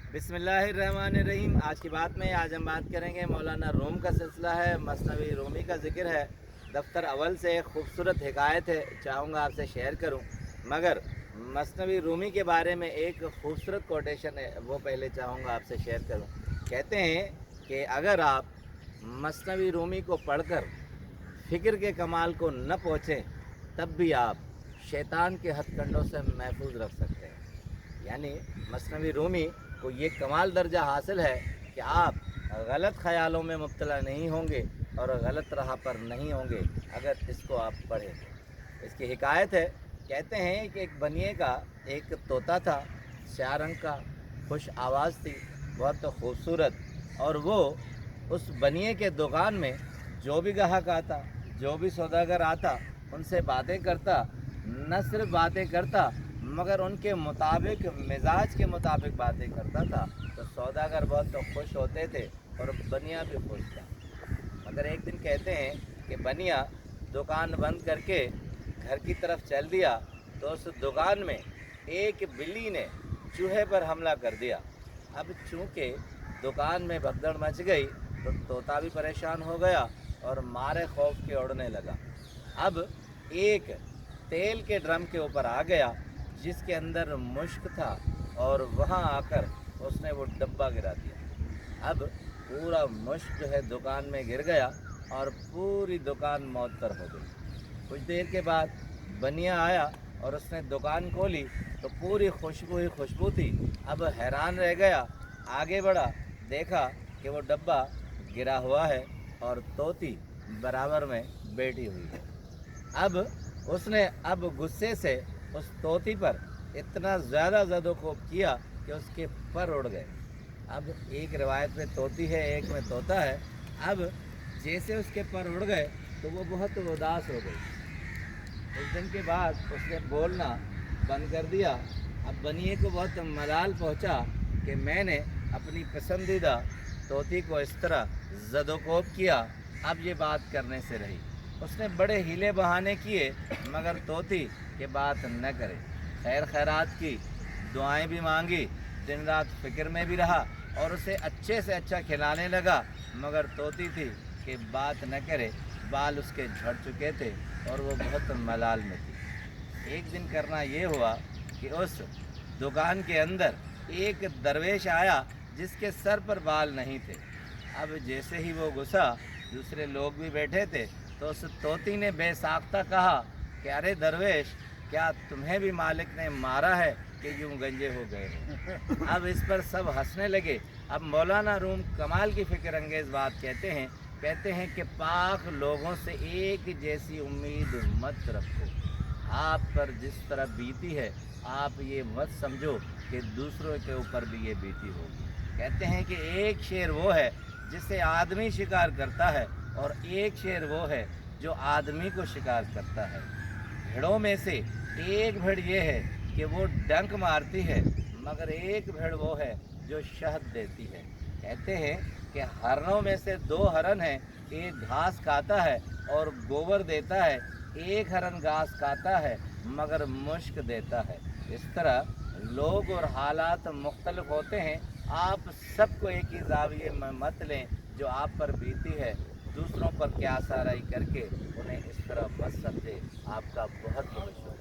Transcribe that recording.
बिस्मिल्लाहिर्रहमानिर्रहीम। आज की बात में आज हम बात करेंगे मौलाना रूम का सिलसिला है, मसनवी रूमी का ज़िक्र है। दफ्तर अव्वल से एक खूबसूरत हिकायत है, चाहूँगा आपसे शेयर करूँ, मगर मसनवी रूमी के बारे में एक खूबसूरत कोटेशन है, वो पहले चाहूँगा आपसे शेयर करूँ। कहते हैं कि अगर आप मसनवी रूमी को पढ़कर फ़िक्र के कमाल को न पहुँचें, तब भी आप शैतान के हथकंडों से महफूज रख सकते हैं। यानी मसनवी रूमी को ये कमाल दर्जा हासिल है कि आप गलत ख़यालों में मुब्तला नहीं होंगे और गलत राह पर नहीं होंगे अगर इसको आप पढ़ें तो। इसकी हिकायत है, कहते हैं कि एक बनिए का एक तोता था, स्याह रंग का, खुश आवाज़ थी, बहुत खूबसूरत, और वो उस बनिए के दुकान में जो भी ग्राहक आता, जो भी सौदागर आता, उनसे बातें करता। न सिर्फ बातें करता मगर उनके मुताबिक, मिजाज के मुताबिक बातें करता था, तो सौदागर बहुत खुश होते थे और बनिया भी खुश था। मगर एक दिन कहते हैं कि बनिया दुकान बंद करके घर की तरफ चल दिया, तो उस दुकान में एक बिल्ली ने चूहे पर हमला कर दिया। अब चूँकि दुकान में भगदड़ मच गई, तो तोता भी परेशान हो गया और मारे खौफ के उड़ने लगा। अब एक तेल के ड्रम के ऊपर आ गया जिसके अंदर मुश्क था, और वहाँ आकर उसने वो डब्बा गिरा दिया। अब पूरा मुश्क जो है दुकान में गिर गया और पूरी दुकान मअतर हो गई। कुछ देर के बाद बनिया आया और उसने दुकान खोली तो पूरी खुशबू ही खुशबू थी। अब हैरान रह गया, आगे बढ़ा, देखा कि वो डब्बा गिरा हुआ है और तोती बराबर में बैठी हुई है। अब उसने गुस्से से उस तोती पर इतना ज़्यादा ज़दोकोब किया कि उसके पर उड़ गए। अब एक रिवायत में तोती है, एक में तोता है। अब जैसे उसके पर उड़ गए तो वो बहुत उदास हो गई। उस दिन के बाद उसने बोलना बंद कर दिया। अब बनिए को बहुत मलाल पहुंचा कि मैंने अपनी पसंदीदा तोती को इस तरह ज़दोकोब किया, अब ये बात करने से रही। उसने बड़े हीले बहाने किए मगर तोती ये बात न करे। खैर खैरात की, दुआएं भी मांगी, दिन रात फ़िक्र में भी रहा और उसे अच्छे से अच्छा खिलाने लगा, मगर तोती थी कि बात न करे। बाल उसके झड़ चुके थे और वो बहुत मलाल में थी। एक दिन करना ये हुआ कि उस दुकान के अंदर एक दरवेश आया जिसके सर पर बाल नहीं थे। अब जैसे ही वो घुसा, दूसरे लोग भी बैठे थे, तो उस तोती ने बेसाख्ता कहा कि अरे दरवेश, क्या तुम्हें भी मालिक ने मारा है कि यूँ गंजे हो गए हो? अब इस पर सब हंसने लगे। अब मौलाना रूम कमाल की फ़िक्र अंगेज़ बात कहते हैं कि पाक लोगों से एक जैसी उम्मीद मत रखो। आप पर जिस तरह बीती है, आप ये मत समझो कि दूसरों के ऊपर भी ये बीती होगी। कहते हैं कि एक शेर वो है जिसे आदमी शिकार करता है और एक शेर वो है जो आदमी को शिकार करता है। भेड़ों में से एक भेड़ ये है कि वो डंक मारती है, मगर एक भेड़ वो है जो शहद देती है। कहते हैं कि हरणों में से दो हरण हैं, एक घास खाता है और गोबर देता है, एक हरण घास खाता है मगर मुश्क देता है। इस तरह लोग और हालात मुख्तलिफ होते हैं। आप सबको एक ही ज़ाविये में मत लें। जो आप पर बीती है, दूसरों पर क्या आसाराई करके उन्हें इस तरह मत समझे। आपका बहुत बहुत शुक्रिया।